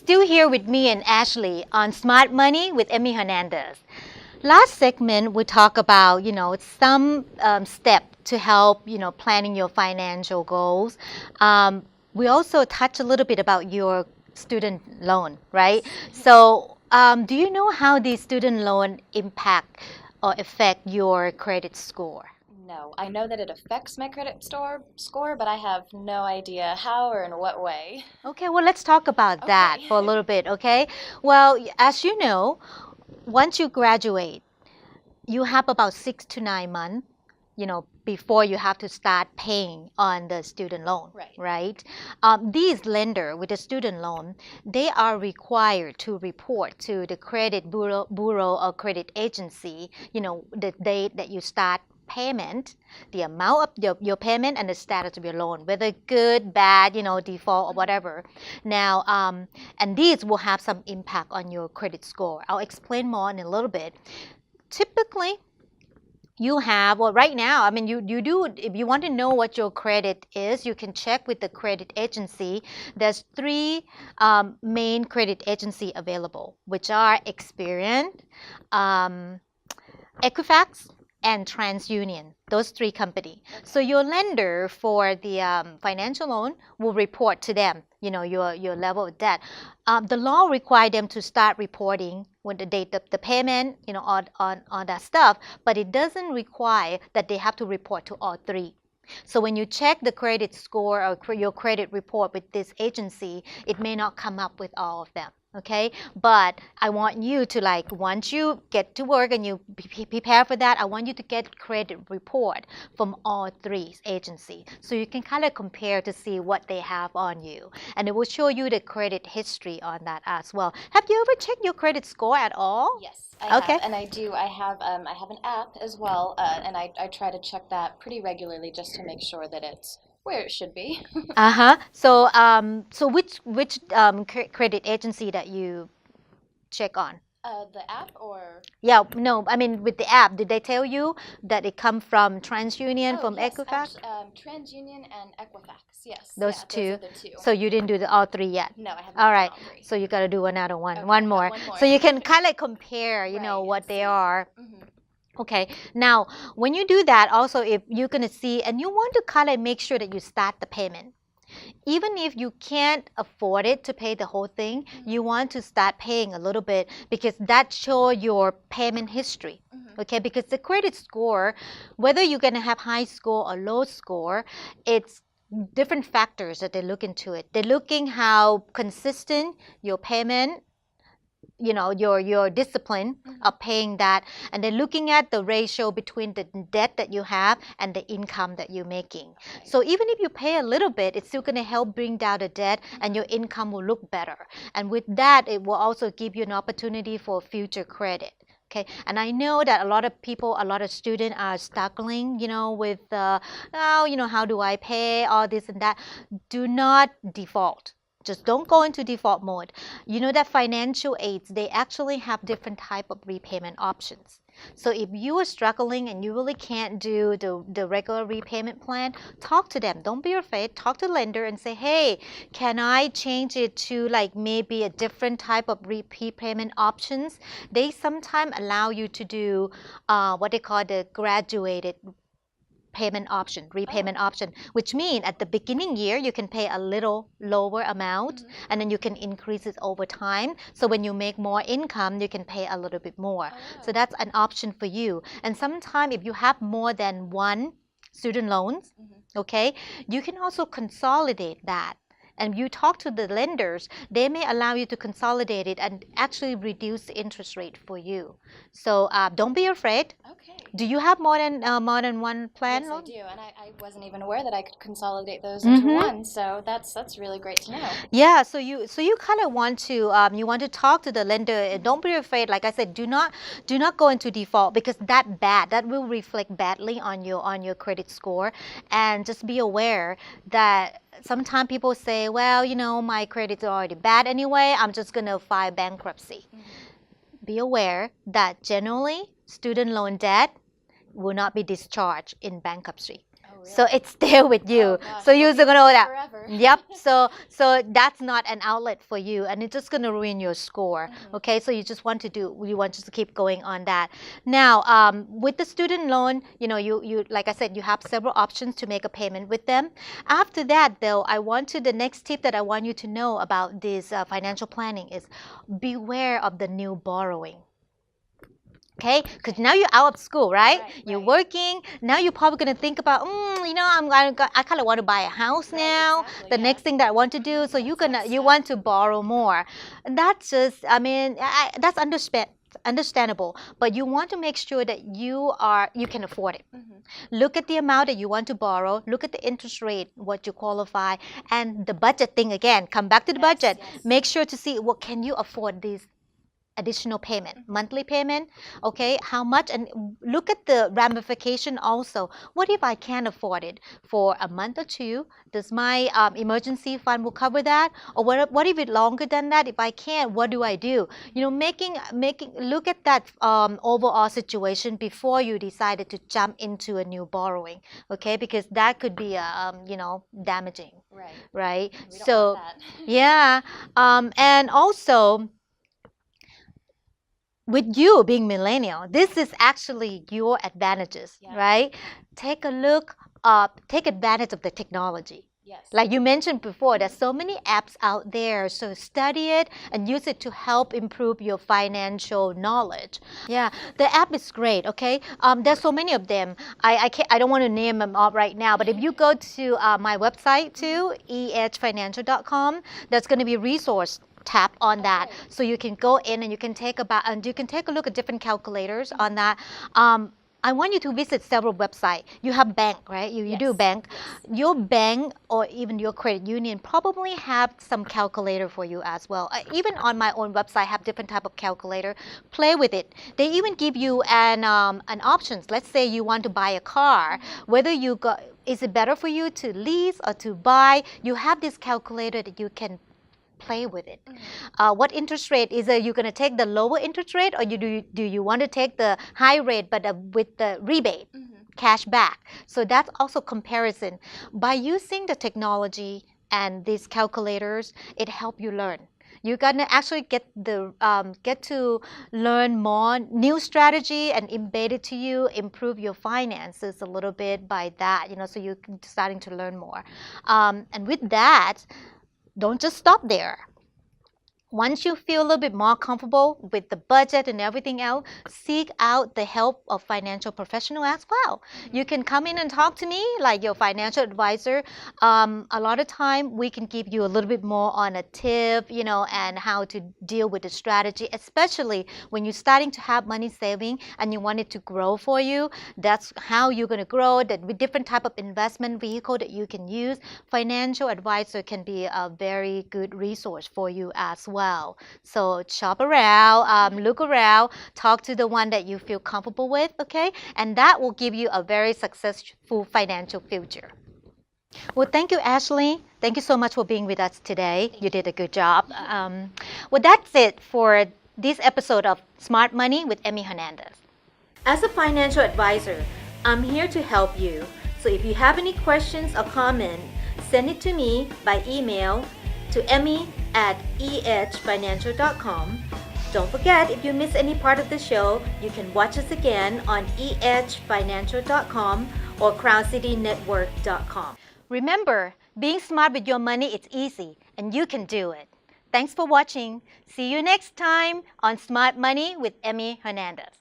Still here with me and Ashley on Smart Money with Emmy Hernandez. Last segment, we talk about, some step to help, planning your financial goals. We also touch a little bit about your student loan, right? So, do you know how the student loan impact or affect your credit score? No, I know that it affects my credit score, but I have no idea how or in what way. Okay, well, let's talk about that Okay. for a little bit, okay? Well, as you know, once you graduate, you have about 6 to 9 months, before you have to start paying on the student loan, Right. right? These lender with the student loan, they are required to report to the credit bureau or credit agency, the date that you start payment, the amount of your payment and the status of your loan, whether good, bad, default or whatever. Now, and these will have some impact on your credit score. I'll explain more in a little bit. Typically, you have, well, right now, I mean, you do, if you want to know what your credit is, you can check with the credit agency. There's three main credit agency available, which are Experian, um, Equifax, and TransUnion, those three companies. So your lender for the financial loan will report to them, your level of debt. The law requires them to start reporting when the date of the payment, on that stuff, but it doesn't require that they have to report to all three. So when you check the credit score or your credit report with this agency, it may not come up with all of them. Okay, but I want you to, once you get to work and you prepare for that, I want you to get credit report from all three agencies so you can kind of compare to see what they have on you, and it will show you the credit history on that as well. Have you ever checked your credit score at all? Yes, I Okay. have, and I do. I have an app as well, and I try to check that pretty regularly just to make sure that it's where it should be. Uh-huh. So which credit agency that you check on? The app or? Yeah, no, I mean with the app, did they tell you that it come from TransUnion, Oh from yes, Equifax? actually, TransUnion and Equifax. Yes, Those yeah, those two. are the two. So you didn't do the all three yet. No, I have All not done right. all three. So you got to do another one, Okay, one I've more. got one more. So you can kind of compare, Right, what and they see. are. Mhm. Okay. Now, when you do that, also if you're gonna see, and you want to kind of make sure that you start the payment. Even if you can't afford it to pay the whole thing, you want to start paying a little bit because that shows your payment history. Okay, because the credit score, whether you're going to have high score or low score, it's different factors that they look into it. They're looking how consistent your payment, your discipline of paying that, and then looking at the ratio between the debt that you have and the income that you're making. So even if you pay a little bit, it's still going to help bring down the debt and your income will look better, and with that it will also give you an opportunity for future credit. Okay, and I know that a lot of people, a lot of students are struggling, with, how do I pay all this and that. Do not default. Just don't go into default mode. You know that financial aids, they actually have different type of repayment options. So if you are struggling and you really can't do the regular repayment plan, talk to them. Don't be afraid. Talk to the lender and say, hey, can I change it to maybe a different type of repayment options? They sometimes allow you to do what they call the graduated repayment option, which means at the beginning year you can pay a little lower amount and then you can increase it over time. So when you make more income, you can pay a little bit more. So that's an option for you. And sometimes if you have more than one student loans, okay, you can also consolidate that. And you talk to the lenders, they may allow you to consolidate it and actually reduce the interest rate for you. So don't be afraid. Okay. Do you have more than one plan Yes, I loan? do, and I wasn't even aware that I could consolidate those into one. So that's really great to know. Yeah, so you kind of want to talk to the lender, and don't be afraid. Like I said, do not go into default because that will reflect badly on your credit score, and just be aware that sometimes people say, well, my credit's already bad anyway. I'm just gonna file bankruptcy. Be aware that generally student loan debt will not be discharged in bankruptcy. Oh, So it's there with you. Oh, gosh, So it'll you're be gonna know that. forever. Yep. So that's not an outlet for you, and it's just gonna ruin your score. Okay. So you just want to keep going on that. Now, with the student loan, you like I said, you have several options to make a payment with them. After that, though, the next tip that I want you to know about this financial planning is beware of the new borrowing. Okay, because now you're out of school, right? You're working. Now you're probably going to think about, I kind of want to buy a house now. Exactly, The next thing that I want to do, so you want to borrow more. And that's just, that's understandable. But you want to make sure that you can afford it. Look at the amount that you want to borrow. Look at the interest rate, what you qualify, and the budget thing again. Come back to the budget. Make sure to see what can you afford these additional payment, monthly payment, okay, how much, and look at the ramification also. What if I can't afford it for a month or two? Does my emergency fund will cover that? Or what if it's longer than that? If I can't, what do I do? Making look at that overall situation before you decided to jump into a new borrowing, okay, because that could be damaging, right? We don't So want that. yeah, and also, with you being millennial, this is actually your advantages, right? Take advantage of the technology. Like you mentioned before, there's so many apps out there, so study it and use it to help improve your financial knowledge. Yeah, the app is great, okay? There's so many of them. I don't want to name them all right now, but if you go to my website too, ehfinancial.com, there's going to be a resource tap on that, so you can go in and you can take a look at different calculators on that. I want you to visit several websites. You have bank, right? You do bank. Your bank or even your credit union probably have some calculator for you as well. Even on my own website, I have different type of calculator. Play with it. They even give you an options. Let's say you want to buy a car. Whether is it better for you to lease or to buy? You have this calculator that you can play with it. What interest rate is it? You going to take the lower interest rate, or do you want to take the high rate but with the rebate, cash back? So that's also comparison. By using the technology and these calculators, it helps you learn. You're gonna actually get to learn more new strategy and embed it to you, improve your finances a little bit by that. So you're starting to learn more. And with that, don't just stop there. Once you feel a little bit more comfortable with the budget and everything else, seek out the help of financial professional as well. You can come in and talk to me like your financial advisor. A lot of time we can give you a little bit more on a tip, and how to deal with the strategy, especially when you're starting to have money saving and you want it to grow for you. That's how you're going to grow. That with different type of investment vehicle that you can use, financial advisor can be a very good resource for you as well. So shop around, look around, talk to the one that you feel comfortable with, okay? And that will give you a very successful financial future. Well, thank you, Ashley. Thank you so much for being with us today. You did a good job. Well, that's it for this episode of Smart Money with Emmy Hernandez. As a financial advisor, I'm here to help you. So if you have any questions or comments, send it to me by email to emmy@ehfinancial.com. Don't forget, if you miss any part of the show, you can watch us again on ehfinancial.com or crowncitynetwork.com. Remember, being smart with your money is easy, and you can do it. Thanks for watching. See you next time on Smart Money with Emmy Hernandez.